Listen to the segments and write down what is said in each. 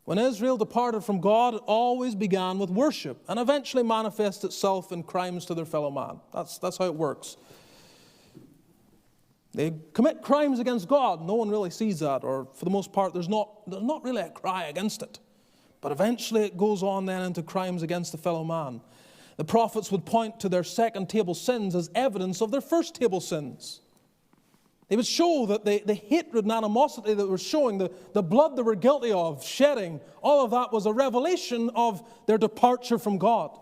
When Israel departed from God, it always began with worship and eventually manifests itself in crimes to their fellow man. That's how it works. They commit crimes against God. No one really sees that, or for the most part, there's not really a cry against it. But eventually it goes on then into crimes against the fellow man. The prophets would point to their second table sins as evidence of their first table sins. They would show that the hatred and animosity that they were showing, the blood they were guilty of shedding, all of that was a revelation of their departure from God.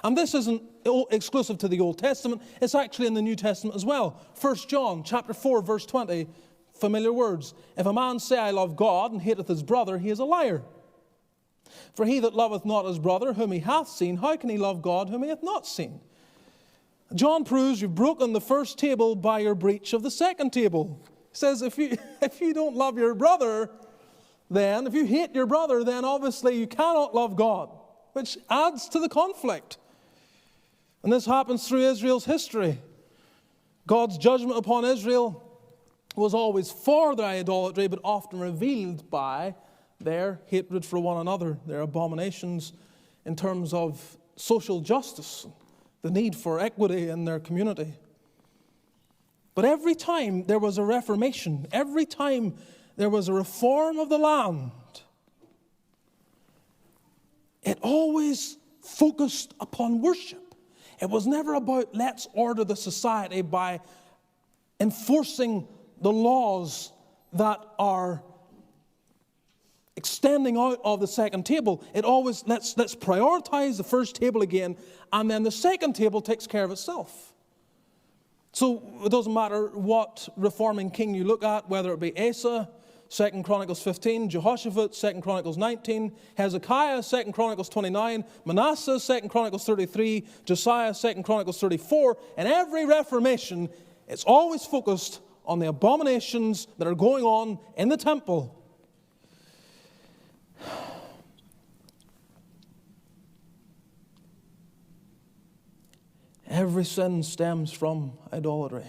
And this isn't exclusive to the Old Testament. It's actually in the New Testament as well. 1 John chapter 4, verse 20, familiar words. If a man say, I love God, and hateth his brother, he is a liar. For he that loveth not his brother, whom he hath seen, how can he love God, whom he hath not seen? John proves you've broken the first table by your breach of the second table. He says if you don't love your brother, then, if you hate your brother, then obviously you cannot love God, which adds to the conflict. And this happens through Israel's history. God's judgment upon Israel was always for their idolatry, but often revealed by their hatred for one another, their abominations in terms of social justice, the need for equity in their community. But every time there was a reformation, every time there was a reform of the land, it always focused upon worship. It was never about let's order the society by enforcing the laws that are extending out of the second table. It always, let's prioritize the first table again, and then the second table takes care of itself. So it doesn't matter what reforming king you look at, whether it be Asa, 2 Chronicles 15, Jehoshaphat, 2 Chronicles 19, Hezekiah, 2 Chronicles 29, Manasseh, 2 Chronicles 33, Josiah, 2 Chronicles 34. In every reformation, it's always focused on the abominations that are going on in the temple. Every sin stems from idolatry.